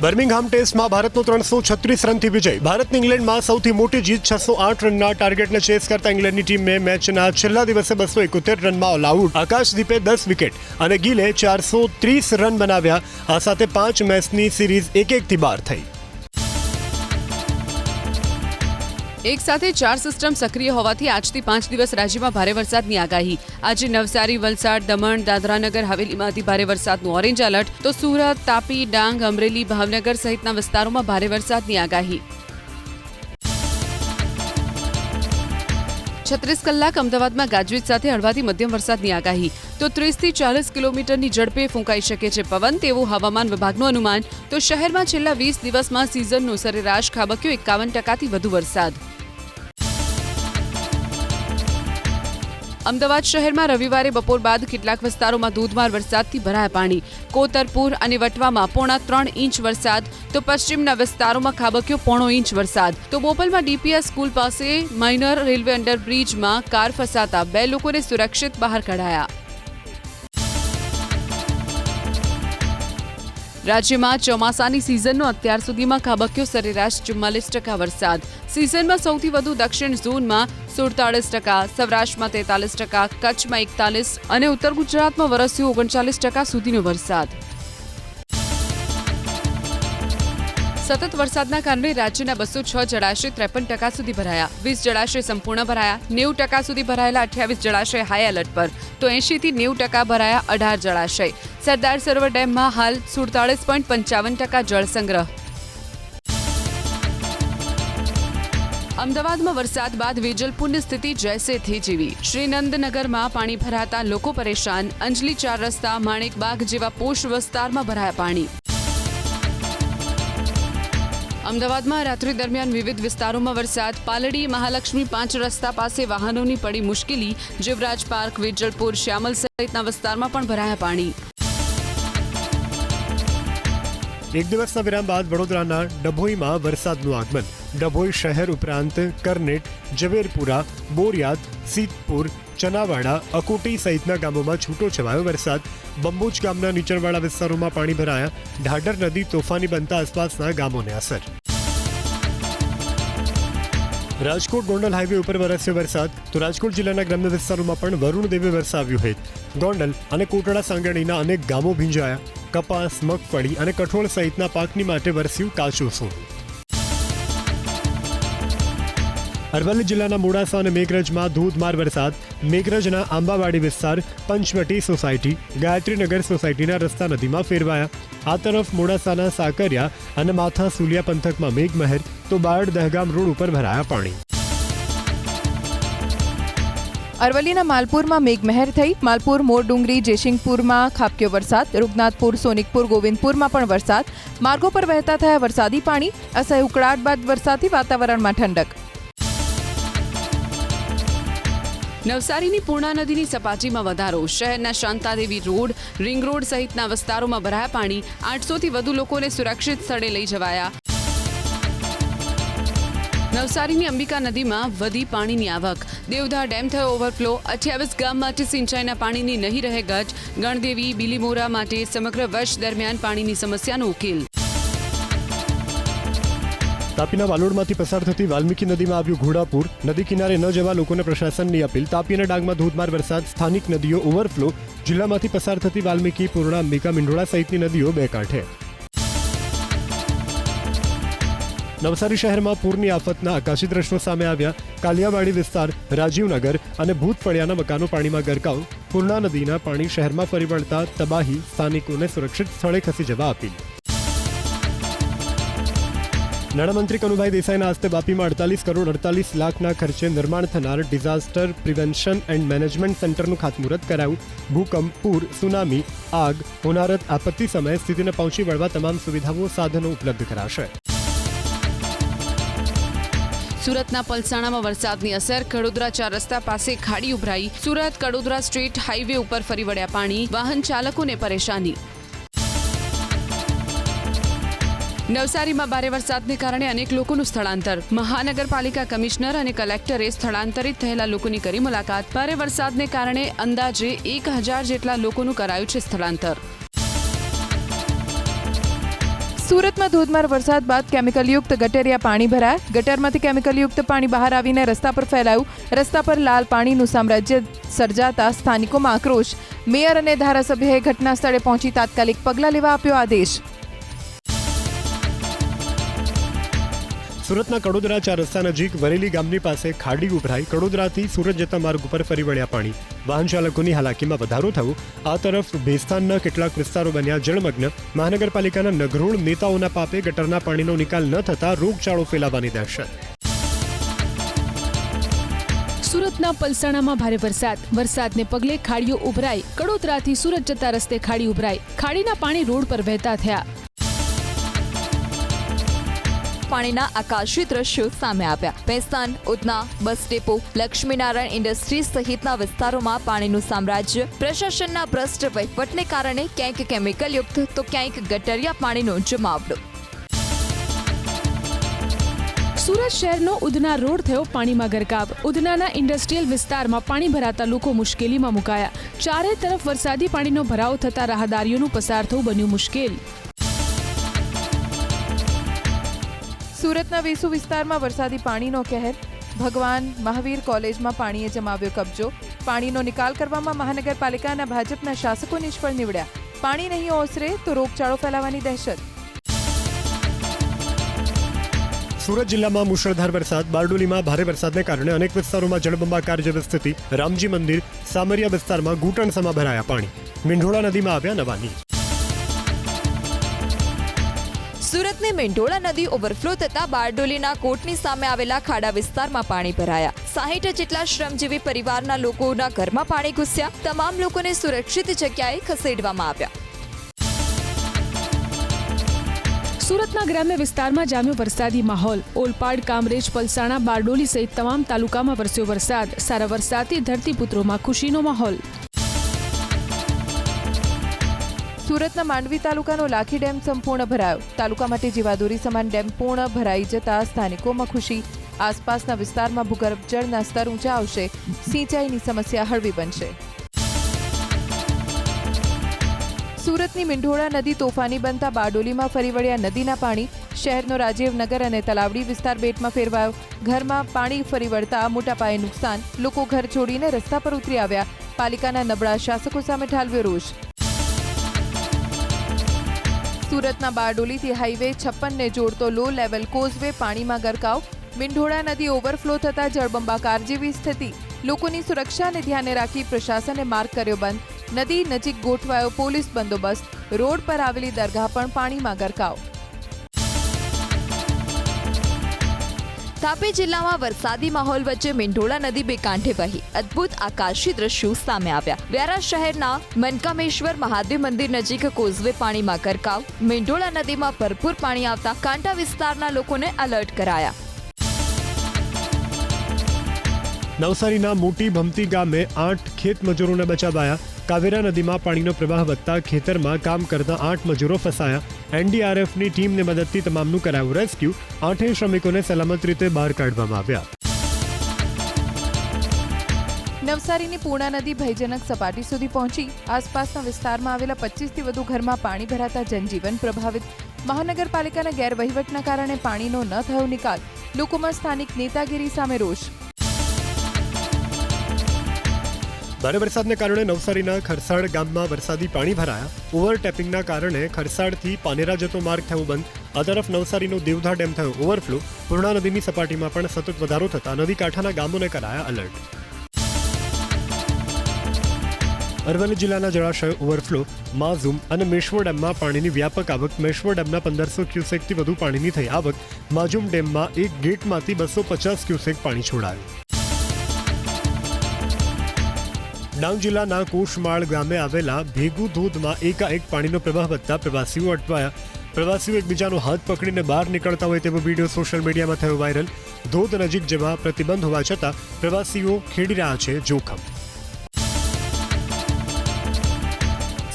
Birmingham ટેસ્ટમાં ભારતનો 336 રનથી વિજય. ભારતની ઇંગ્લેન્ડમાં સૌથી મોટી જીત. 608 રનના ટાર્ગેટને ચેસ કરતા ઇંગ્લેન્ડની ટીમે મેચના છેલ્લા દિવસે 271 રનમાં ઓલ આઉટ. આકાશદીપે 10 વિકેટ અને ગિલે 430 રન બનાવ્યા. આ સાથે 5 મેચની સિરીઝ 1-1થી બહાર થઈ. એક સાથે 4 સિસ્ટમ સક્રિય હોવાથી આજથી 5 દિવસ રાજ્યમાં ભારે વરસાદની આગાહી. આજે નવસારી, વલસાડ, દમણ, દાદરાનગર હવેલીમાં અતિ ભારે વરસાદનું ઓરેન્જ એલર્ટ, તો સુરત, તાપી, ડાંગ, અમરેલી, ભાવનગર સહિતના વિસ્તારોમાં ભારે વરસાદની આગાહી. 36 કલાક અમદાવાદમાં ગાજવીજ સાથે હળવાથી મધ્યમ વરસાદની આગાહી. તો 30થી 40 કિલોમીટરની ઝડપે ફૂંકાઈ શકે છે પવન, તેવું હવામાન વિભાગનું અનુમાન. તો શહેરમાં છેલ્લા 20 દિવસમાં સિઝનનો સરેરાશ ખાબક્યો 51%થી વધુ વરસાદ. અમદાવાદ શહેરમાં રવિવારે બપોર બાદ કેટલાક વિસ્તારોમાં ધોધમાર વરસાદથી ભરાયા પાણી. કોતરપુર અને વટવામાં 3.25 ઇંચ વરસાદ, તો પશ્ચિમના વિસ્તારોમાં ખાબક્યો 0.5 ઇંચ વરસાદ. તો બોપલમાં ડીપીએસ સ્કૂલ પાસે માઇનર રેલવે અંડરબ્રિજમાં કાર ફસાતા 2 લોકોને સુરક્ષિત બહાર કઢાયા. રાજ્યમાં ચોમાસાની સિઝનનો અત્યાર સુધીમાં ખાબક્યો સરેરાશ 44% વરસાદ. સિઝનમાં સૌથી વધુ દક્ષિણ ઝોનમાં 47%, સૌરાષ્ટ્રમાં 43%, કચ્છમાં 41% અને ઉત્તર ગુજરાતમાં વરસ્યો 39% સુધીનો વરસાદ. સતત વરસાદના કારણે રાજ્યના 206 જળાશય 53% સુધી ભરાયા. 20 જળાશય સંપૂર્ણ ભરાયા. 90% સુધી ભરાયેલા 28 જળાશય હાઈ એલર્ટ પર, તો 80થી 90% ભરાયા 18 જળાશય. સરદાર સરોવર ડેમમાં હાલ 47.55% જળ સંગ્રહ. અમદાવાદમાં વરસાદ બાદ વેજલપુરની સ્થિતિ જૈસે થે જેવી. શ્રીનંદનગરમાં પાણી ભરાતા લોકો પરેશાન. અંજલી 4 રસ્તા, માણેકબાગ જેવા પોશ વિસ્તારમાં ભરાયા પાણી. અમદાવાદમાં રાત્રિ દરમિયાન વિવિધ વિસ્તારોમાં વરસાદ. પાલડી, મહાલક્ષ્મી 5 રસ્તા પાસે વાહનોની પડી મુશ્કેલી. જીવરાજ પાર્ક, વેજલપુર, શ્યામલ સહિતના વિસ્તારમાં પણ ભરાયા પાણી. એક દિવસના વિરામ બાદ વડોદરાના ડભોઈમાં વરસાદનું આગમન. ડભોઈ શહેર ઉપરાંત કરનેટ, ઝવેરપુરા, બોરિયાદ, સિદ્ધપુર, ચનાવાડા, અકોટી સહિતના ગામોમાં છૂટો છવાયો વરસાદ. બંબોજ ગામના નીચાણવાળા વિસ્તારોમાં પાણી ભરાયા. ઢાઢર નદી તોફાની બનતા આસપાસના ગામોને અસર. રાજકોટ ગોંડલ હાઈવે ઉપર વરસ્યો વરસાદ. તો રાજકોટ જિલ્લાના ગ્રામ્ય વિસ્તારોમાં પણ વરુણ દેવે વરસાવ્યું હેત. ગોંડલ અને કોટડા સાંગણીના અનેક ગામો ભીંજાયા. કપાસ, મગફળી અને કઠોળ સહિતના પાકની માટે વરસ્યું કાચું સોનું. અરવલ્લી જિલ્લાના મોડાસા અને મેઘરજમાં ધોધમાર વરસાદ. મેઘરજના આંબાવાડી વિસ્તાર, પંચવટી સોસાયટી, ગાયત્રીનગર સોસાયટીના રસ્તા નદીમાં ફેરવાયા. આ તરફ મોડાસાના સાકરિયા અને માથા સુલિયા પંથકમાં મેઘમહેર, તો બાળ દહેગામ રોડ ઉપર ભરાયા પાણી. અરવલ્લીના માલપુરમાં મેઘમહેર થઈ. માલપુર, મોરડુંગરી, જયસિંહપુરમાં ખાબક્યો વરસાદ. રૂગનાથપુર, સોનિકપુર, ગોવિંદપુરમાં પણ વરસાદ. માર્ગો પર વહેતા થયા વરસાદી પાણી. અસહ્ય ઉકળાટ બાદ વરસાદથી વાતાવરણમાં ઠંડક. નવસારીની પૂર્ણા નદીની સપાટીમાં વધારો. શહેરના શાંતાદેવી રોડ, રિંગ રોડ સહિતના વિસ્તારોમાં ભરાયા પાણી. 800થી વધુ લોકોને સુરક્ષિત સ્થળે લઈ જવાયા. નવસારીની અંબિકા નદીમાં વધી પાણીની આવક. દેવધા ડેમ થયો ઓવરફ્લો. 28 ગામ માટે સિંચાઈના પાણીની નહીં રહે ઘટ. ગણદેવી, બિલીમોરા માટે સમગ્ર વર્ષ દરમિયાન પાણીની સમસ્યાનો ઉકેલ. તાપીના વાલોડમાંથી પસાર થતી વાલ્મીકી નદીમાં આવ્યું ઘોડાપુર. નદી કિનારે ન જવા લોકોને પ્રશાસનની અપીલ. તાપી અને ડાંગમાં ધોધમાર વરસાદ. સ્થાનિક નદીઓ ઓવરફ્લો. જિલ્લામાંથી પસાર થતી વાલ્મીકી, પૂર્ણા, અંબિકા, મીંઢોળા સહિતની નદીઓ બે કાંઠે. નવસારી શહેરમાં પૂરની આફતના આકાશી દ્રશ્યો સામે આવ્યા. કાલિયાવાડી વિસ્તાર, રાજીવનગર અને ભૂતફળિયાના મકાનો પાણીમાં ગરકાવ. પૂર્ણા નદીના પાણી શહેરમાં ફરી વળતા તબાહી. સ્થાનિકોને સુરક્ષિત સ્થળે ખસી જવા અપીલ. નાણામંત્રી કનુભાઈ દેસાઈના હસ્તે વાપીમાં 48 કરોડ 48 લાખના ખર્ચે નિર્માણ થનાર ડિઝાસ્ટર પ્રિવેન્શન એન્ડ મેનેજમેન્ટ સેન્ટરનું ખાતમુહૂર્ત કરાયું. ભૂકંપ, પૂર, સુનામી, આગ, હોનારત આપત્તિ સમયે સ્થિતિને પહોંચી વળવા તમામ સુવિધાઓ, સાધનો ઉપલબ્ધ કરાશે. સુરતના પલસાણામાં વરસાદની અસર. કડોદરા 4 રસ્તા પાસે ખાડી ઉભરાઈ. સુરત કડોદરા સ્ટ્રીટ હાઈવે ઉપર ફરી વળ્યા પાણી. વાહન ચાલકોને પરેશાની. નવસારીમાં ભારે વરસાદને કારણે અનેક લોકોનું સ્થળાંતર. મહાનગરપાલિકા કમિશનર અને કલેક્ટરે સ્થળાંતરિત થયેલા લોકોની કરી મુલાકાત. ભારે વરસાદને કારણે અંદાજે 1000 જેટલા લોકોનું કરાયું છે સ્થળાંતર. સુરતમાં ધોધમાર વરસાદ બાદ કેમિકલયુક્ત ગટરિયા પાણી ભરાયા. ગટરમાંથી કેમિકલયુક્ત પાણી બહાર આવીને રસ્તા પર ફેલાયું. રસ્તા પર લાલ પાણીનું સામ્રાજ્ય સર્જાતા સ્થાનિકોમાં આક્રોશ. મેયર અને ધારાસભ્યએ ઘટના સ્થળે પહોંચી તાત્કાલિક પગલાં લેવા આપ્યો આદેશ. સુરતના કડોદરા 4 રસ્તા નજીક વરેલી ગામની પાસે ખાડી ઉભરાઈ. કડોદરાથી સુરત જતા માર્ગ ઉપર ફરી વળ્યા પાણી. વાહન ચાલકોની હાલાકીમાં વધારો થયો. આ તરફ ભેસ્તાનના કેટલાક વિસ્તારો બન્યા જળમગ્ન. મહાનગરપાલિકાના નગરોળ નેતાઓના પાપે ગટરના પાણીનો નિકાલ ન થતા રોગચાળો ફેલાવાની દહેશત. સુરતના પલસાણામાં ભારે વરસાદને પગલે ખાડીઓ ઉભરાઈ. કડોદરાથી સુરત જતા રસ્તે ખાડી ઉભરાઈ. ખાડીના પાણી રોડ પર વહેતા થયા. પાણીના આકાશી દ્રશ્યો સામે આવ્યા. Bhestan, Udhna, bus depot, Laxminarayan industries સહિતના વિસ્તારોમાં પાણીનું સામ્રાજ્ય. પ્રશાસનના ભ્રષ્ટ વહીવટને કારણે ક્યાંક કેમિકલયુક્ત તો ક્યાંક ગટરિયા પાણીનો જમાવડો. સુરત શહેરનો ઉધના રોડ થયો પાણીમાં ગરકાવ. ઉધનાના ઇન્ડસ્ટ્રીયલ વિસ્તારમાં પાણી ભરાતા લોકો મુશ્કેલીમાં મુકાયા. ચારે તરફ વરસાદી પાણીનો ભરાવ થતા રાહદારીઓનું પસાર થવું બન્યું મુશ્કેલ. સુરતના વેસુ વિસ્તારમાં વરસાદી પાણીનો કહેર. ભગવાન મહાવીર કોલેજમાં પાણીએ જમાવ્યો કબજો. પાણીનો નિકાલ કરવામાં મહાનગરપાલિકાના ભાજપના શાસકો નિષ્ફળ નીવડ્યા. પાણી નહીં ઓસરે તો રોગચાળો ફેલાવાની દહેશત. સુરત જિલ્લામાં મુશળધાર વરસાદ. બારડોલીમાં ભારે વરસાદને કારણે અનેક વિસ્તારોમાં જળબંબાકાર જેવી સ્થિતિ. રામજી મંદિર, સામરિયા વિસ્તારમાં ઘૂંટણસમાં ભરાયા પાણી. મીંઢોળા નદીમાં આવ્યા નવા નીર. સુરતની મેંઢોળા નદી ઓવરફ્લો થતા બારડોલીના કોટની સામે આવેલા ખાડા વિસ્તારમાં પાણી ભરાયા. 60 જેટલા શ્રમજીવી પરિવારના લોકોના ઘરમાં પાણી ઘૂસ્યા. તમામ લોકોને સુરક્ષિત જગ્યાએ ખસેડવામાં આવ્યા. સુરતના ગ્રામ્ય વિસ્તારમાં જામ્યો વરસાદી માહોલ. ઓલપાડ, કામરેજ, પલસાણા, બારડોલી સહિત તમામ તાલુકામાં વરસ્યો વરસાદ. સારા વરસાદથી ધરતીપુત્રોમાં ખુશીનો માહોલ. સુરતના માંડવી તાલુકાનો લાખી ડેમ સંપૂર્ણ ભરાયો. તાલુકા માટે જીવાદોરી સમાન ડેમ પૂર્ણ ભરાઈ જતા સ્થાનિકોમાં ખુશી. આસપાસના વિસ્તારમાં ભૂગર્ભ જળના સ્તર ઊંચા આવશે. સિંચાઈની સમસ્યા હળવી બનશે. સુરતની મીંઢોળા નદી તોફાની બનતા બારડોલીમાં ફરી વળ્યા નદીના પાણી. શહેરનો રાજીવનગર અને તલાવડી વિસ્તાર બેટમાં ફેરવાયો. ઘરમાં પાણી ફરી વળતા મોટા પાયે નુકસાન. લોકો ઘર છોડીને રસ્તા પર ઉતરી આવ્યા. પાલિકાના નબળા શાસકો સામે ઠાલવ્યો રોષ. સુરતના બારડોલીથી હાઈવે 56ને જોડતો લો લેવલ કોઝવે પાણીમાં ગરકાવ. મીંઢોળા નદી ઓવરફ્લો થતા જળબંબાકાર જેવી સ્થિતિ. લોકોની સુરક્ષાને ધ્યાને રાખી પ્રશાસને માર્ગ કર્યો બંધ. નદી નજીક ગોઠવાયો પોલીસ બંદોબસ્ત. રોડ પર આવેલી દરગાહ પણ પાણીમાં ગરકાવ. તાપી જિલ્લામાં વરસાદી માહોલ વચ્ચે મેંઢોળા નદી બે કાંઠે વહી. અદ્ભુત આકાશી દ્રશ્યો સામે આવ્યા. વ્યારા શહેરના મનકામેશ્વર મહાદેવ મંદિર નજીક કોઝવે પાણીમાં ગરકાવ. મેંઢોળા નદીમાં ભરપૂર પાણી આવતા કાંઠા વિસ્તારના લોકોને એલર્ટ કરાયા. નવસારીના મોટી ભમતી ગામે 8 ખેત મજૂરોને બચાવાયા. કાવેરા નદીમાં પાણીનો પ્રવાહ વધતા ખેતરમાં કામ કરતા 8 મજૂરો ફસાયા. એનડીઆરએફની ટીમને મદદથી તમામનું કરાયું રેસ્ક્યુ. 8 શ્રમિકોને સલામત રીતે બહાર કાઢવામાં આવ્યા. નવસારીની પૂર્ણા નદી ભયજનક સપાટી સુધી પહોંચી. આસપાસના વિસ્તારમાં આવેલા 25થી વધુ ઘરમાં પાણી ભરાતા જનજીવન પ્રભાવિત. મહાનગરપાલિકાના ગેરવહીવટના કારણે પાણીનો ન થયો નિકાલ. લોકોમાં સ્થાનિક નેતાગીરી સામે રોષ. ભારે વરસાદને કારણે નવસારીના ખરસાડ ગામમાં વરસાદી પાણી ભરાયા. ઓવરટેપિંગના કારણે ખરસાડથી પાનેરા જતો માર્ગ થયો બંધ. આ તરફ નવસારીનો દેવધા ડેમ થયો ઓવરફ્લો. પૂર્ણા નદીની સપાટીમાં પણ સતત વધારો થતા નદી કાંઠાના ગામોને કરાયા એલર્ટ. અરવલ્લી જિલ્લાના જળાશયો ઓવરફ્લો. માઝુમ અને મેશ્વો ડેમમાં પાણીની વ્યાપક આવક. મેશ્વો ડેમના 1500 ક્યુસેકથી વધુ પાણીની થઈ આવક. માઝુમ ડેમમાં એક ગેટમાંથી 250 ક્યુસેક પાણી છોડાયું. ડાંગ જિલ્લાના કોશમાળ ગામે આવેલા ભેગુ ધોધમાં એકાએક પાણીનો પ્રવાહ વધતા પ્રવાસીઓ અટવાયા. પ્રવાસીઓ એકબીજાનો હાથ પકડીને બહાર નીકળતા હોય તેવો વિડીયો સોશિયલ મીડિયામાં થયો વાયરલ. ધોધ નજીક જવા પ્રતિબંધ હોવા છતાં પ્રવાસીઓ ખેડી રહ્યા છે જોખમ.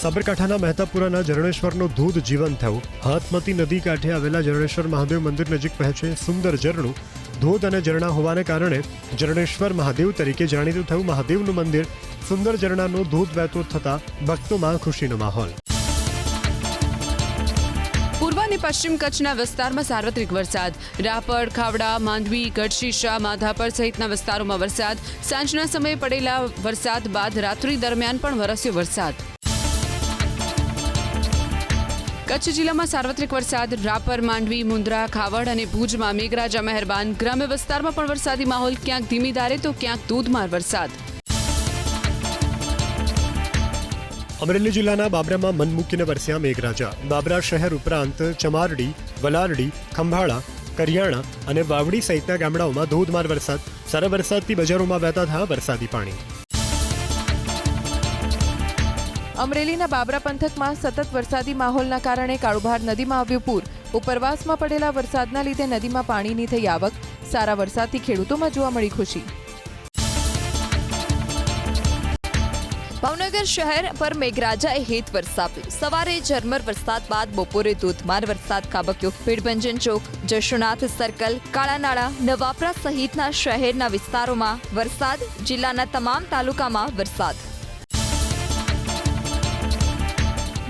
સાબરકાંઠાના મહેતાપુરાના જરણેશ્વરનો ધોધ જીવંત થયો. હાથમતી નદી કાંઠે આવેલા જરણેશ્વર મહાદેવ મંદિર નજીક વહે સુંદર ઝરણું. ધોધ અને ઝરણા હોવાને કારણે જરણેશ્વર મહાદેવ તરીકે જાણીતું થયું મહાદેવનું મંદિર. સુંદર ઝરણાનો ધોધ વહેતો થતા ભક્તોમાં ખુશીનો માહોલ. પૂર્વ અને પશ્ચિમ કચ્છના વિસ્તારમાં સાર્વત્રિક વરસાદ. રાપર, ખાવડા, માંડવી, ગઢશીશા, માધાપર સહિતના વિસ્તારોમાં વરસાદ. સાંજના સમયે પડેલા વરસાદ બાદ રાત્રિ દરમિયાન પણ વરસ્યો વરસાદ. કચ્છ જિલ્લામાં સાર્વત્રિક વરસાદ. રાપર, માંડવી, મુન્દ્રા, ખાવડ અને ભુજમાં મેઘરાજા મહેરબાન. ગ્રામ્ય વિસ્તારમાં પણ વરસાદી માહોલ, ક્યાંક ધીમી ધારે તો ક્યાંક ધોધમાર વરસાદ. અમરેલી જિલ્લાના બાબરામાં મન મૂકીને વરસ્યા મેઘરાજા. બાબરા શહેર ઉપરાંત ચમારડી, વલારડી, ખંભાળા, કરિયાણા અને વાવડી સહિતના ગામડાઓમાં ધોધમાર વરસાદ. સારા વરસાદથી બજારોમાં વહેતા થયા વરસાદી પાણી. અમરેલીના બાબરા પંથકમાં સતત વરસાદી માહોલના કારણે કાળુભાર નદીમાં આવ્યું પૂર. ઉપરવાસમાં પડેલા વરસાદના લીધે નદીમાં પાણીની થઈ આવક. સારા વરસાદથી ખેડૂતોમાં જોવા મળી ખુશી. ભાવનગર શહેર પર મેઘરાજાએ હેત વરસાવ્યું. સવારે ઝરમર વરસાદ બાદ બપોરે ધોધમાર વરસાદ ખાબક્યો. ભીડભંજન ચોક, જશોનાથ સર્કલ, કાળાનાળા, નવાપરા સહિતના શહેરના વિસ્તારોમાં વરસાદ. જિલ્લાના તમામ તાલુકામાં વરસાદ.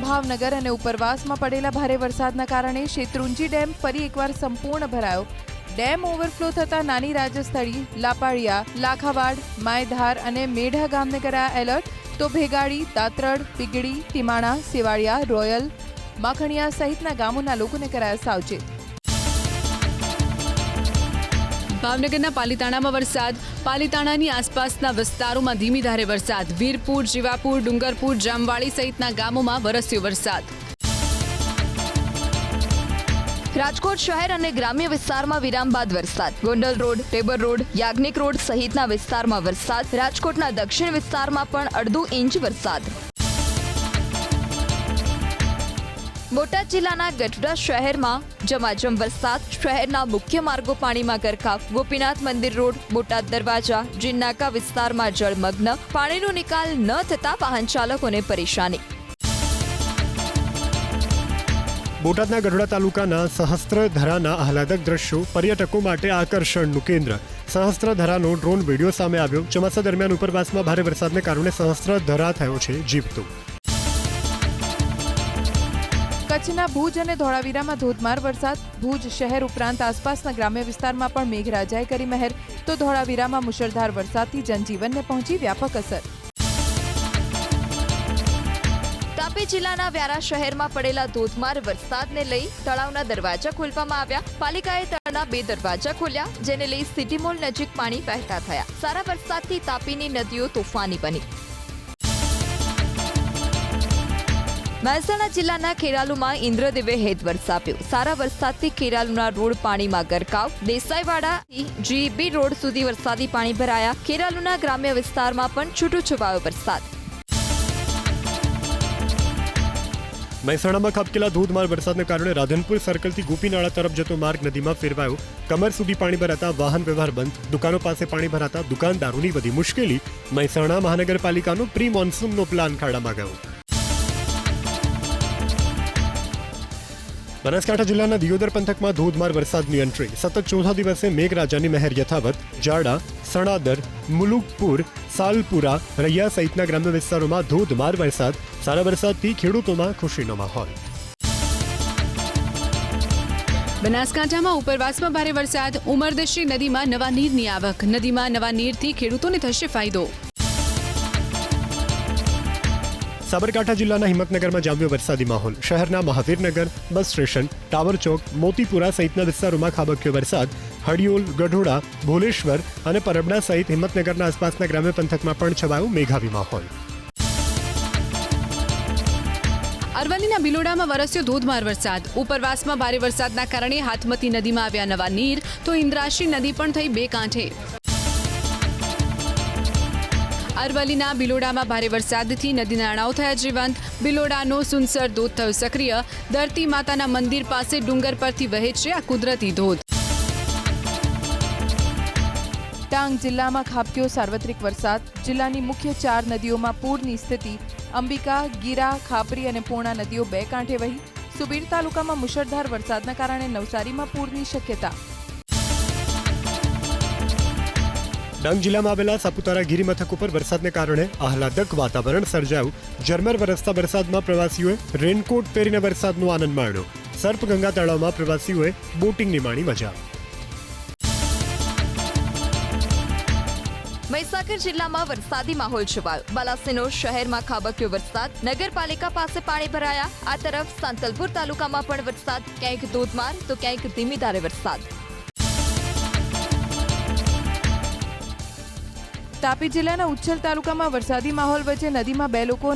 ભાવનગર અને ઉપરવાસમાં પડેલા ભારે વરસાદના કારણે શેત્રુંજી ડેમ ફરી એકવાર સંપૂર્ણ ભરાયો. ડેમ ઓવરફ્લો થતા નાની રાજસ્થળી, લાપાળિયા, લાખાવાડ, માયધાર અને મેઢા ગામને કરાયા એલર્ટ. તો ભેગાડી, દાત્રડ, પીગડી, ટીમાણા, સેવાળિયા, રોયલ, માખણિયા સહિતના ગામોના લોકોને કરાયા સાવચેત. ભાવનગરના પાલીતાણામાં વરસાદ. પાલીતાણાની આસપાસના વિસ્તારોમાં ધીમી ધારે વરસાદ. વીરપુર, જીવાપુર, ડુંગરપુર, જામવાડી સહિતના ગામોમાં વરસ્યો વરસાદ. રાજકોટ શહેર અને ગ્રામ્ય વિસ્તારમાં વિરામ બાદ વરસાદ. ગોંડલ રોડ, ટેબર રોડ, યાજ્ઞિક રોડ સહિતના વિસ્તારમાં વરસાદ. રાજકોટના દક્ષિણ વિસ્તારમાં પણ અડધું ઇંચ વરસાદ. બોટાદ જિલ્લાના ગઢડા શહેરમાં જમાજમ વરસાદ. શહેરના મુખ્ય માર્ગો પાણીમાં ગરકાવ. ગોપીનાથ મંદિર રોડ, બોટાદ દરવાજા, જીન્નાકા વિસ્તારમાં જળમગ્ન. પાણીનો નિકાલ ન થતા વાહન ચાલકોને પરેશાની. બોટાદના ગઢડા તાલુકાના સહસ્ત્રધરાના આહલાદક દ્રશ્યો પર્યટકો માટે આકર્ષણનું કેન્દ્ર. સહસ્ત્રધરાનો ડ્રોન વિડીયો સામે આવ્યો. ચોમાસા દરમિયાન ઉપરવાસમાં ભારે વરસાદને કારણે સહસ્ત્રધરા થયો છે જીવતો. કચ્છના ભુજ અને ધોળાવીરામાં ધોધમાર વરસાદ. ભુજ શહેર ઉપરાંત આસપાસના ગ્રામ્ય વિસ્તારમાં પણ મેઘરાજાએ કરી મહેર. તો ધોળાવીરામાં મુશળધાર વરસાદથી જનજીવનને પહોંચી વ્યાપક અસર. તાપી જિલ્લાના વ્યારા શહેરમાં પડેલા ધોધમાર વરસાદને લઈ તળાવના દરવાજા ખોલવામાં આવ્યા. પાલિકાએ તળાવના 2 દરવાજા ખોલ્યા, જેને લઈ સિટી મોલ નજીક પાણી વહેતા થયા. સારા વરસાદથી તાપીની નદીઓ તોફાની બની. મહેસાણા જિલ્લાના ખેરાલુમાં ઇન્દ્રદેવે હેત વરસાવ્યો. સારા વરસાદથી ખેરાલુના રોડ પાણીમાં ગરકાવ. દેસાઈવાડાથી જીબી રોડ સુધી વરસાદી પાણી ભરાયા. ખેરાલુના ગ્રામ્ય વિસ્તારમાં પણ છૂટોછવાયો વરસાદ. મહેસાણામાં ખાબકેલા ધોધમાર વરસાદને કારણે રાધનપુર સર્કલથી ગોપીનાળા તરફ જતો માર્ગ નદીમાં ફેરવાયો. કમર સુધી પાણી ભરાતા વાહન વ્યવહાર બંધ. દુકાનો પાસે પાણી ભરાતા દુકાનદારોની વધી મુશ્કેલી. મહેસાણા મહાનગરપાલિકાનો પ્રી મોન્સૂનનો પ્લાન ખાડામાં ગયો. બનાસકાંઠા જિલ્લાના દિયોદર પંથકમાં ધોધમાર વરસાદની એન્ટ્રી. સતત ચોથા દિવસે મેઘરાજાની મહેર યથાવત. જાડા, સણાદર, મુલુકપુર, સાલપુરા, રૈયા સહિતના ગ્રામ્ય વિસ્તારોમાં ધોધમાર વરસાદ. સારા વરસાદથી ખેડૂતોમાં ખુશીનો માહોલ. બનાસકાંઠામાં ઉપરવાસમાં ભારે વરસાદ. ઉમરદશી નદીમાં નવા નીરની આવક. નદીમાં નવા નીરથી ખેડૂતોને થશે ફાયદો. સાબરકાંઠા જિલ્લાના હિંમતનગરમાં જામ્યો વરસાદી માહોલ. શહેરના મહાવીરનગર, બસ સ્ટેશન, ટાવર ચોક, મોતીપુરા સહિતના વિસ્તારોમાં ખાબક્યો વરસાદ. હડિયોલ, ગઢોડા, ભોલેશ્વર અને પરબડા સહિત હિંમતનગરના આસપાસના ગ્રામ્ય પંથકમાં પણ છવાયો મેઘાવી માહોલ. અરવલ્લીના બિલોડામાં વરસ્યો ધોધમાર વરસાદ. ઉપરવાસમાં ભારે વરસાદના કારણે હાથમતી નદીમાં આવ્યા નવા નીર. તો ઇન્દ્રાશી નદી પણ થઈ 2 કાંઠે. અરવલ્લીના બિલોડામાં ભારે વરસાદથી નદી નાળાઓ થયા જીવંત. બિલોડાનો સુનસર ધોધ થયો સક્રિય. ધરતી માતાના મંદિર પાસે ડુંગર પરથી વહે છે આ કુદરતી ધોધ. ડાંગ જિલ્લામાં ખાબક્યો સાર્વત્રિક વરસાદ. જિલ્લાની મુખ્ય 4 નદીઓમાં પૂરની સ્થિતિ. અંબિકા, ગીરા, ખાપરી અને પૂર્ણા નદીઓ 2 કાંઠે વહી. સુબીર તાલુકામાં મુશળધાર વરસાદના કારણે નવસારીમાં પૂરની શક્યતા. ડાંગ જિલ્લામાં આવેલા સાપુતારા ગિરિમથક ઉપર વરસાદને કારણે આહલાદક વાતાવરણ સર્જાયું. ઝરમર વરસતા વરસાદમાં પ્રવાસીઓએ રેનકોટ પહેરીને વરસાદનો આનંદ માણ્યો. સર્પગંગા તળાવમાં પ્રવાસીઓએ બોટિંગની માણી મજા. મહીસાગર જિલ્લામાં વરસાદી માહોલ છવાયો. બાલાસિનોર શહેરમાં ખાબક્યો વરસાદ. નગરપાલિકા પાસે પાણી ભરાયા. આ તરફ સાંતલપુર તાલુકામાં પણ વરસાદ, ક્યાંક ધોધમાર તો ક્યાંક ધીમી ધારે વરસાદ. તાપી જિલ્લાના ઉચ્છલ તાલુકામાં વરસાદી માહોલ વચ્ચે નદીમાં 2 લોકો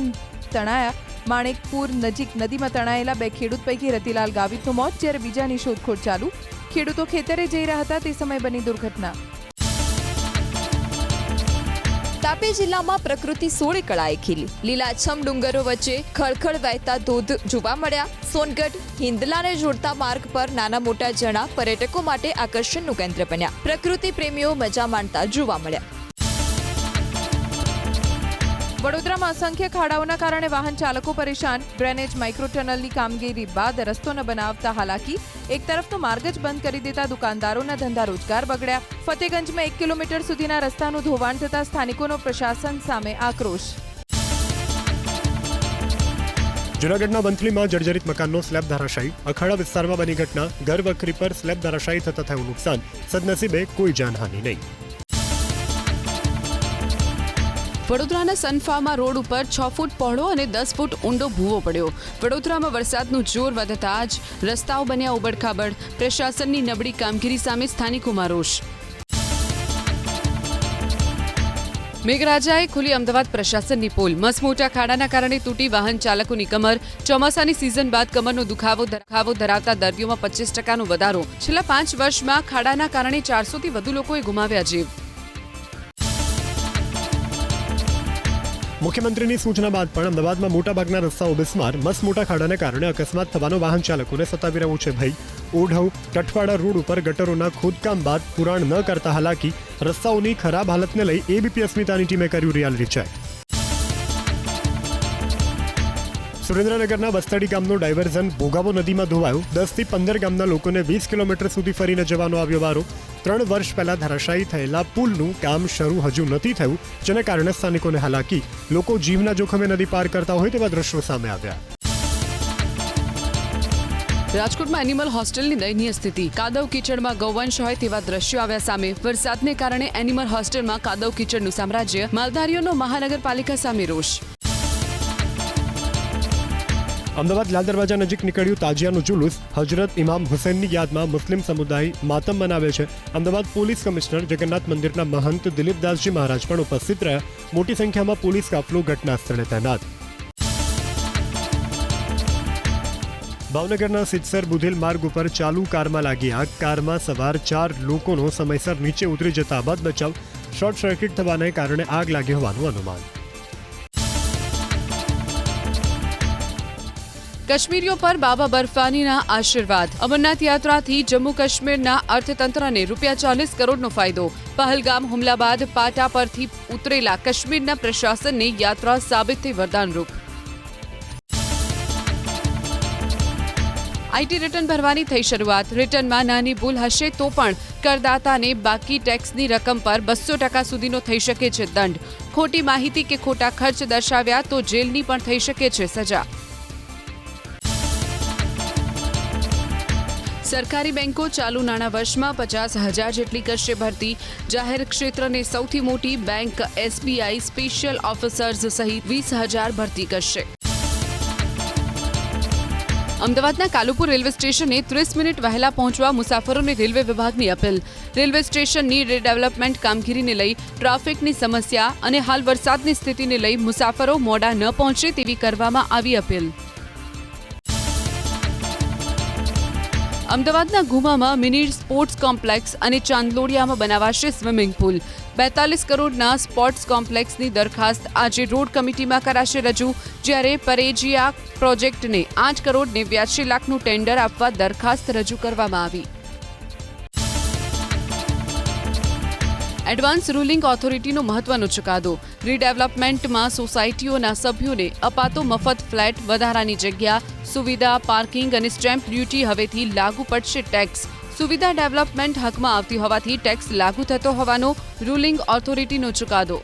તણાયા. માણેકપુર નજીક નદીમાં તણાયેલા 2 ખેડૂત પૈકી રતિલાલ ગાવિતનું મોત, જ્યારે બીજાની શોધખોળ ચાલુ. ખેડૂતો ખેતરે જઈ રહ્યા હતા તે સમયે બની દુર્ઘટના. તાપી જિલ્લામાં પ્રકૃતિ સોળે કળાએ ખીલી. લીલાછમ ડુંગરો વચ્ચે ખળખળ વહેતા ધોધ જોવા મળ્યા. સોનગઢ હિંદલાને જોડતા માર્ગ પર નાના મોટા ઝરણા પર્યટકો માટે આકર્ષણનું કેન્દ્ર બન્યા. પ્રકૃતિ પ્રેમીઓ મજા માણતા જોવા મળ્યા. વડોદરામાં અસંખ્ય ખાડાઓના કારણે વાહન ચાલકો પરેશાન. ડ્રેનેજ માઇક્રો ટનલની કામગીરી બાદ રસ્તો ન બનાવતા હાલાકી. એક તરફનો માર્ગ જ બંધ કરી દેતા દુકાનદારોના ધંધા રોજગાર બગડ્યા. ફતેગંજમાં 1 કિલોમીટર સુધીના રસ્તાનું ધોવાણ થતા સ્થાનિકોનો પ્રશાસન સામે આક્રોશ. જૂનાગઢના વંથલીમાં જર્જરિત મકાનનો સ્લેબ ધરાશાયી. અખાડા વિસ્તારમાં બની ઘટના. ઘર વખરી પર સ્લેબ ધરાશાયી થતા થયું નુકસાન. સદનસીબે કોઈ જાનહાનિ નહીં. વડોદરાના સનફાર્મા રોડ ઉપર 6 ફૂટ પહોળો અને 10 ફૂટ ઊંડો ભૂવો પડ્યો. વડોદરામાં વરસાદનું જોર વધતા જ રસ્તાઓ બન્યા ઉબડખાબડ. પ્રશાસનની નબળી કામગીરી સામે સ્થાનિકોમાં રોષ. મેઘરાજાએ ખુલી અમદાવાદ પ્રશાસનની પોલ. મસમોટા ખાડાના કારણે તૂટી વાહન ચાલકોની કમર. ચોમાસાની સિઝન બાદ કમરનો દુખાવો ધરાવતા દર્દીઓમાં 25% વધારો. છેલ્લા 5 વર્ષમાં ખાડાના કારણે 400થી વધુ લોકોએ ગુમાવ્યા જીવ. મુખ્યમંત્રીની સૂચના બાદ પણ અમદાવાદમાં મોટાભાગના રસ્તાઓ બિસ્માર. મસમોટા ખાડાને કારણે અકસ્માત થવાનો વાહન ચાલકોને સતાવી રહ્યું છે ભય. ઓઢવ ટઠવાડા રોડ ઉપર ગટરોના ખોદકામ બાદ પુરાણ ન કરતા હાલાકી. રસ્તાઓની ખરાબ હાલતને લઈ એબીપી અસ્મિતાની ટીમે કર્યું રિયાલિટી ચેક. સુરેન્દ્રનગરના વસ્તડી ગામનો ડાયવર્ઝન ભોગાવો નદીમાં ધોવાયું. 10 થી 15 ગામના લોકોને 20 કિલોમીટર સુધી ફરીને જવાનો આવ્યો વારો. 3 વર્ષ પહેલા ધરાશાયી થયેલા પુલનું કામ શરૂ હજુ નથી થયું, જેને કારણે સ્થાનિકોને હાલાકી. લોકો જીવના જોખમે નદી પાર કરતા હોય તેવા દ્રશ્યો સામે આવ્યા. રાજકોટમાં એનિમલ હોસ્ટેલની દયનીય સ્થિતિ. કાદવ કીચડમાં ગૌવંશ હોય તેવા દ્રશ્યો આવ્યા સામે. વરસાદને કારણે એનિમલ હોસ્ટેલમાં કાદવ કીચડનું સામ્રાજ્ય. માલધારીઓનો મહાનગરપાલિકા સામે રોષ. અમદાવાદ લાલ દરવાજા નજીક નીકળ્યું તાજિયાનું જુલુસ. હજરત ઇમામ હુસૈનની યાદમાં મુસ્લિમ સમુદાય માતમ મનાવે છે. અમદાવાદ પોલીસ કમિશનર જગન્નાથ મંદિરના મહંત દિલીપદાસજી મહારાજ પણ ઉપસ્થિત રહ્યા. મોટી સંખ્યામાં પોલીસ કાફલો ઘટના સ્થળે તૈનાત. ભાવનગરના સિદ્ધસર બુધેલ માર્ગ ઉપર ચાલુ કારમાં લાગી આગ. કારમાં સવાર 4 લોકોનો સમયસર નીચે ઉતરી જતા બાદ બચાવ. શોર્ટ સર્કિટ થવાને કારણે આગ લાગી હોવાનું અનુમાન. કાશ્મીરીઓ પર બાબા બર્ફાનીના આશીર્વાદ. અમરનાથ યાત્રાથી જમ્મુ કાશ્મીરના અર્થતંત્રને ₹40 કરોડનો ફાયદો. પહલગામ હુમલા બાદ પાટા પરથી ઉતરેલા કાશ્મીરના પ્રશાસનને યાત્રા સાબિત થઈ વરદાનરૂપ. આઈટી રિટર્ન ભરવાની થઈ શરૂઆત. રિટર્નમાં નાની ભૂલ હશે તો પણ કરદાતાને બાકી ટેક્સની રકમ પર 200% સુધીનો થઈ શકે છે દંડ. ખોટી માહિતી કે ખોટા ખર્ચ દર્શાવ્યા તો જેલની પણ થઈ શકે છે સજા. સરકારી બેંકો ચાલુ નાણાં વર્ષમાં 50,000 જેટલી કરશે ભરતી. જાહેર ક્ષેત્રની સૌથી મોટી બેંક એસબીઆઈ સ્પેશિયલ ઓફિસર્સ સહિત 20,000 ભરતી કરશે. અમદાવાદના કાલુપુર રેલવે સ્ટેશને 30 મિનિટ વહેલા પહોંચવા મુસાફરોને રેલવે વિભાગની અપીલ. રેલવે સ્ટેશનની રીડેવલપમેન્ટ કામગીરીને લઈ ટ્રાફિકની સમસ્યા અને હાલ વરસાદની સ્થિતિને લઈ મુસાફરો મોડા ન પહોંચે તેવી કરવામાં આવી અપીલ. અમદાવાદના ઘુમામાં મિની સ્પોર્ટ્સ કોમ્પ્લેક્સ અને ચાંદલોડિયામાં બનાવાશે સ્વિમિંગ પુલ. 42 કરોડના સ્પોર્ટ્સ કોમ્પ્લેક્સની દરખાસ્ત આજે રોડ કમિટીમાં કરાશે રજૂ. જ્યારે પરેજિયા પ્રોજેક્ટને 8 કરોડ 89 લાખનું ટેન્ડર આપવા દરખાસ્ત રજૂ કરવામાં આવી. એડવાન્સ રૂલિંગ ઓથોરિટીનો મહત્વનો ચુકાદો. રીડેવલપમેન્ટમાં સોસાયટીઓના સભ્યોને અપાતો મફત ફ્લેટ, વધારાની જગ્યા, સુવિધા, પાર્કિંગ અને સ્ટેમ્પ ડ્યુટી હવેથી લાગુ પડશે ટેક્સ. સુવિધા ડેવલપમેન્ટ હકમાં આવતી હોવાથી ટેક્સ લાગુ થતો હોવાનો રૂલિંગ ઓથોરિટીનો ચુકાદો.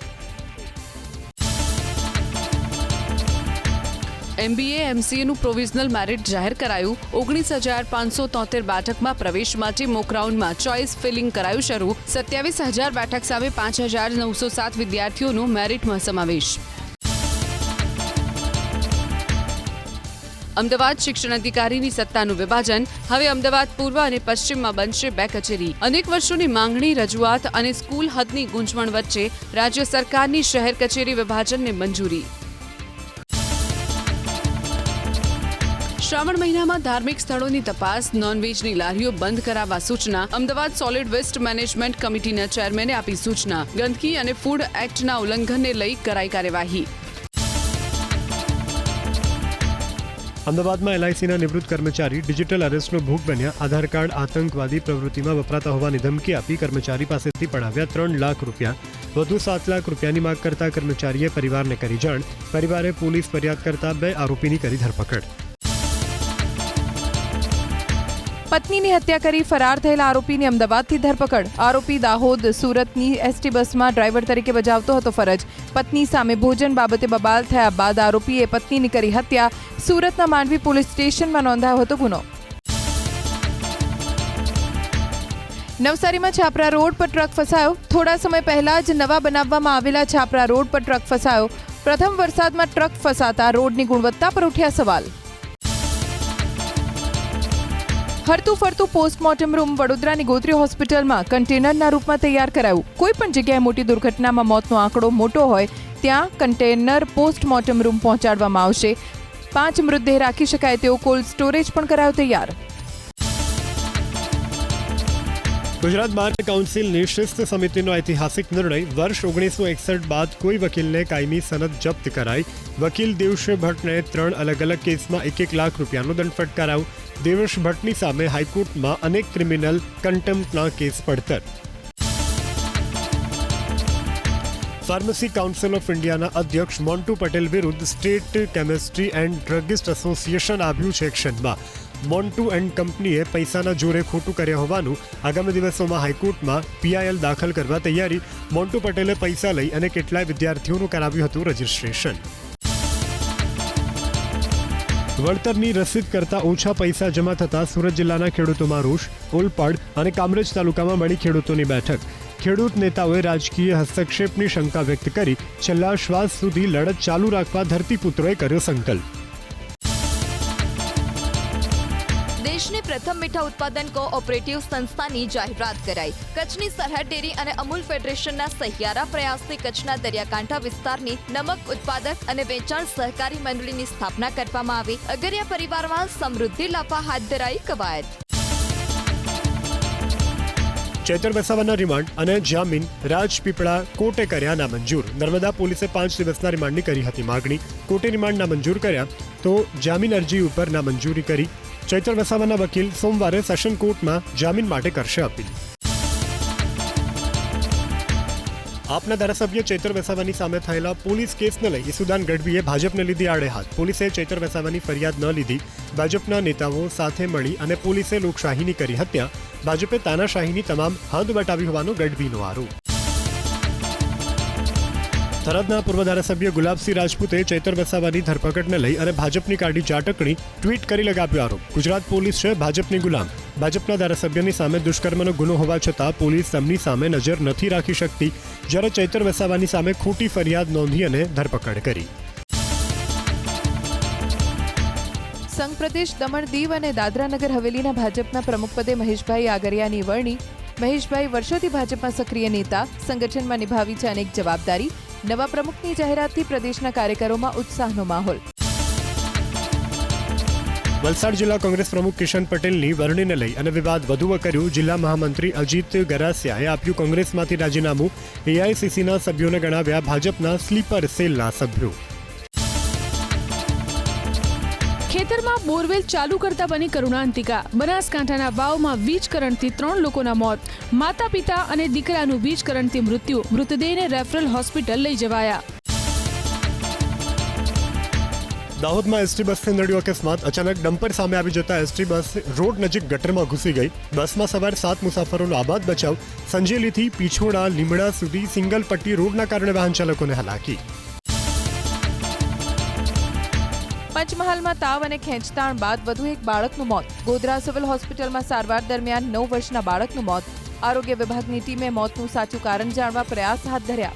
MBA MCAનું પ્રોવિઝનલ મેરિટ જાહેર કરાયું. 19,573 બેઠકમાં પ્રવેશ માટે મોક રાઉન્ડમાં ચોઇસ ફિલિંગ કરાયું શરૂ. 27,000 બેઠક સામે 5,907 વિદ્યાર્થીઓનો મેરિટમાં સમાવેશ. અમદાવાદ શિક્ષણ અધિકારીની સત્તાનું વિભાજન. હવે અમદાવાદ પૂર્વ અને પશ્ચિમમાં બનશે 2 કચેરી. અનેક વર્ષોની માંગણી, રજૂઆત અને સ્કૂલ હદની ગૂંચવણ વચ્ચે રાજ્ય સરકારની શહેર કચેરી વિભાજનને મંજૂરી. શ્રાવણ મહિનામાં ધાર્મિક સ્થળોની તપાસ, નોનવેજની લારીઓ બંધ કરાવવા સૂચના. અમદાવાદ સોલિડ વેસ્ટ મેનેજમેન્ટ કમિટીના ચેરમેને આપી સૂચના. ગંદકી અને ફૂડ એક્ટના ઉલ્લંઘનને લઈ કરાઈ કાર્યવાહી. અમદાવાદમાં LICના નિવૃત્ત કર્મચારી ડિજિટલ અરેસ્ટનો ભોગ બન્યા. આધાર કાર્ડ આતંકવાદી પ્રવૃત્તિમાં વપરાતા હોવાની ધમકી આપી કર્મચારી પાસેથી પડાવ્યા 3 લાખ રૂપિયા. વધુ 7 લાખ રૂપિયાની માંગ કરતા કર્મચારીએ પરિવારને કરી જાણ. પરિવારે પોલીસ ફરિયાદ કરતા 2 આરોપીની કરી ધરપકડ. પત્નીની હત્યા કરી ફરાર થયેલા આરોપીની અમદાવાદથી ધરપકડ. આરોપી દાહોદ સુરતની ST બસમાં ડ્રાઈવર તરીકે બજાવતો હતો ફરજ. પત્ની સામે ભોજન બાબતે બબાલ થયા બાદ આરોપીએ પત્નીની કરી હત્યા. સુરતના માંડવી પોલીસ સ્ટેશનમાં નોંધાયો હતો ગુનો. નવસારીમાં છાપરા રોડ પર ટ્રક ફસાયો. થોડા સમય પહેલા જ નવા બનાવવામાં આવેલા છાપરા રોડ પર ટ્રક ફસાયો. પ્રથમ વરસાદમાં ટ્રક ફસાતા રોડની ગુણવત્તા પર ઉઠ્યા સવાલ. હરતું ફરતું પોસ્ટમોર્ટમ રૂમ વડોદરાની ગોત્રી હોસ્પિટલમાં કન્ટેનરના રૂપમાં તૈયાર કરાયું. કોઈ પણ જગ્યાએ મોટી દુર્ઘટનામાં મોતનો આંકડો મોટો હોય ત્યાં કન્ટેનર પોસ્ટમોર્ટમ રૂમ પહોંચાડવામાં આવશે. 5 મૃતદેહ રાખી શકાય તેવો કોલ્ડ સ્ટોરેજ પણ કરાયો તૈયાર. ગુજરાત બાર કાઉન્સિલની શિસ્ત સમિતિનો ઐતિહાસિક નિર્ણય. વર્ષ 1961 બાદ કોઈ વકીલને કાયમી સનદ જપ્ત કરાઈ. વકીલ દેવશ ભટ્ટને 3 અલગ અલગ કેસમાં 1 લાખ રૂપિયાનો દંડ ફટકારાયો. દેવશ ભટ્ટની સામે હાઈકોર્ટમાં અનેક ક્રિમિનલ કન્ટેમ્પ્ટના કેસ પડતર. ફાર્મસી કાઉન્સિલ ઓફ ઇન્ડિયાના અધ્યક્ષ મોન્ટુ પટેલ વિરુદ્ધ state chemistry and druggist association આવ્યું છે એક્શનમાં. મોન્ટુ એન્ડ કંપનીએ પૈસાના જોરે ખોટું કર્યા હોવાનું આગામી દિવસોમાં હાઈકોર્ટમાં PIL દાખલ કરવા તૈયારી. મોન્ટુ પટેલે પૈસા લઈ અને કેટલાય વિદ્યાર્થીઓનું કરાવ્યું હતું રજીસ્ટ્રેશન. વળતરની રસીદ કરતા ઓછા પૈસા જમા થતા સુરત જિલ્લાના ખેડૂતોમાં રોષ. ઓલપાડ અને કામરેજ તાલુકામાં મળી ખેડૂતોની બેઠક. ખેડૂત નેતાઓએ રાજકીય હસ્તક્ષેપની શંકા વ્યક્ત કરી છેલ્લા શ્વાસ સુધી લડત ચાલુ રાખવા ધરતીપુત્રોએ કર્યો સંકલ્પ. દેશની પ્રથમ મીઠા ઉત્પાદન કોઓપરેટિવ સંસ્થાની જાહેરાત કરાઈ. કચ્છની સરહદ ડેરી અને અમૂલ ફેડરેશનના સહિયારા પ્રયાસથી કચ્છના દરિયાકાંઠા વિસ્તારની નમક ઉત્પાદક અને વેચાણ સહકારી મંડળીની સ્થાપના કરવામાં આવી. અગરિયા પરિવારમાં સમૃદ્ધિ લાવવા હાથ ધરાઈ કવાયત. ચૈતર વસાવાના રિમાન્ડ અને જામીન રાજપીપળા કોર્ટે કર્યા નામંજૂર. નર્મદા પોલીસે 5 દિવસના રિમાન્ડની કરી હતી માગણી. કોર્ટે રિમાન્ડ નામંજૂર કર્યા તો જામીન અરજી ઉપર નામંજૂરી કરી. ચૈતર વસાવાના વકીલ સોમવારે સેશન કોર્ટમાં જામીન માટે કરશે અપીલ. આપના ધારાસભ્ય ચૈતર વસાવાની સામે થયેલા પોલીસ કેસને લઈ ઈસુદાન ગઢવીએ ભાજપને લીધી આડે હાથ. પોલીસે ચૈતર વસાવાની ફરિયાદ ન લીધી. ભાજપના નેતાઓ સાથે મળી અને પોલીસે લોકશાહીની કરી હત્યા. ભાજપે તાનાશાહીની તમામ હદ વટાવી હોવાનો ગઢવીનો આરોપ. થરાદના પૂર્વ ધારાસભ્ય ગુલાબસિંહ રાજપૂતે ચૈતર વસાવાની ધરપકડને લઈ અને ભાજપની કાઢી ઝાટકણી ટ્વીટ કરી લગાવ્યો આરોપ. ગુજરાત પોલીસ છે ભાજપની ગુલામ. ભાજપના ધારાસભ્યની સામે દુષ્કર્મનો ગુનો હોવા છતાં પોલીસ તેમની સામે નજર નથી રાખી શકતી. જ્યારે ચૈતર વસાવાની સામે ખોટી ફરિયાદ નોંધી અને ધરપકડ કરી. સંઘ પ્રદેશ દમણ દીવ અને દાદરાનગર હવેલીના ભાજપના પ્રમુખપદે મહેશભાઈ આગરિયાની વરણી. મહેશભાઈ વર્ષોથી ભાજપમાં સક્રિય નેતા. સંગઠનમાં નિભાવી છે અનેક જવાબદારી. નવા પ્રમુખની જાહેરાતથી પ્રદેશના કાર્યકરોમાં ઉત્સાહનો માહોલ. વલસાડ જિલ્લા કોંગ્રેસ પ્રમુખ કિશન પટેલની વરણીને લઈ અને વિવાદ વધુ કર્યું. જિલ્લા મહામંત્રી અજીત ગરાસિયાએ આપ્યું કોંગ્રેસમાંથી રાજીનામું. AICCના સભ્યોને ગણાવ્યા ભાજપના સ્લીપર સેલના સભ્યો. ખેતરમાં બોરવેલ ચાલુ કરતા બની કરુણાંતિકા. બનાસકાંઠાના વાવમાં વીજ કરંટથી 3 લોકોના મોત. માતા પિતા અને દીકરાનું વીજ કરંટથી મૃત્યુ. મૃતદેહને રેફરલ હોસ્પિટલ લઈ જવાયા. દાહોદમાં ST બસથી નડ્યો અકસ્માત. અચાનક ડમ્પર સામે આવી જતા ST બસ રોડ નજીક ગટરમાં ઘૂસી ગઈ. બસમાં સવાર 7 મુસાફરોનો આબાદ બચાવ. સંજેલીથી પીછોડા લીમડા સુધી સિંગલ પટ્ટી રોડના કારણે વાહન ચાલકોને હાલાકી. પંચમહાલમાં તાવ અને ખેંચતાણ બાદ વધુ એક બાળકનું મોત. ગોધરા સિવિલ હોસ્પિટલમાં સારવાર દરમિયાન 9 વર્ષના બાળકનું મોત. આરોગ્ય વિભાગની ટીમે મોતનું સાચું કારણ જાણવા પ્રયાસ હાથ ધર્યા.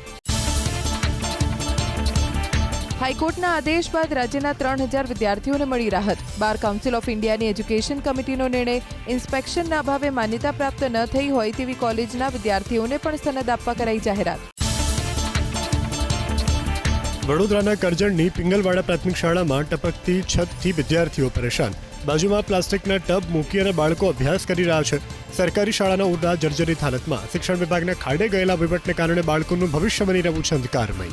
હાઈકોર્ટના આદેશ બાદ રાજ્યના 3000 વિદ્યાર્થીઓને મળી રાહત. બાર કાઉન્સિલ ઓફ ઇન્ડિયાની એજ્યુકેશન કમિટીનો નિર્ણય ઇન્સ્પેક્શનના અભાવે માન્યતા પ્રાપ્ત ન થઈ હોય તેવી કોલેજના વિદ્યાર્થીઓને પણ સનદ આપવા કરાઈ જાહેરાત. વડોદરાના કરજણની પિંગલવાડા પ્રાથમિક શાળામાં ટપકતી છતથી વિદ્યાર્થીઓ પરેશાન. બાજુમાં પ્લાસ્ટિકના ટબ મૂકી અને બાળકો અભ્યાસ કરી રહ્યા છે. સરકારી શાળાના ઓરડા જર્જરિત હાલતમાં. શિક્ષણ વિભાગના ખાડે ગયેલા વહીવટને કારણે બાળકોનું ભવિષ્ય બની રહ્યું છે અંધકારમય.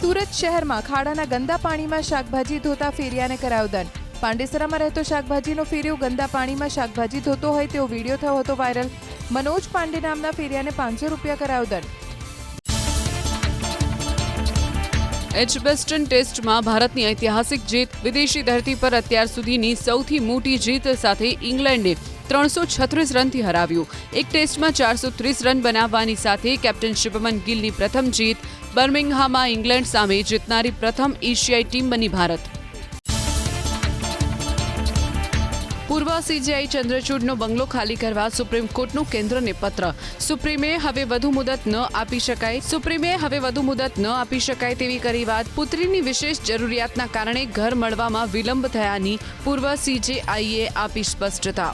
સુરત શહેરમાં ખાડાના ગંદા પાણીમાં શાકભાજી ધોતા ફેરિયાને કરાયો દંડ. પાંડેસરામાં રહેતો શાકભાજીનો ફેરિયો ગંદા પાણીમાં શાકભાજી ધોતો હોય તેવો વિડીયો થયો હતો વાયરલ. મનોજ પાંડે નામના ફેરિયાને 500 રૂપિયા કરાયો દંડ. એજબેસ્ટન ટેસ્ટમાં ભારતની ઐતિહાસિક જીત. વિદેશી ધરતી પર અત્યાર સુધીની સૌથી મોટી જીત સાથે ઇંગ્લેન્ડે 336 રનથી હરાવ્યું. એક ટેસ્ટમાં 430 રન બનાવવાની સાથે કેપ્ટન શુભમન ગિલની પ્રથમ જીત. બર્મિંગહામમાં ઇંગ્લેન્ડ સામે જીતનારી પ્રથમ એશિયાઈ ટીમ બની ભારત. પૂર્વ સીજેઆઈ ચંદ્રચૂડનો બંગલો ખાલી કરવા સુપ્રીમ કોર્ટનું કેન્દ્રને પત્ર. સુપ્રીમે હવે વધુ મુદત ન આપી શકાય તેવી કરી વાત. પુત્રીની વિશેષ જરૂરિયાતના કારણે ઘર મળવામાં વિલંબ થયાની પૂર્વ સીજેઆઈએ આપી સ્પષ્ટતા.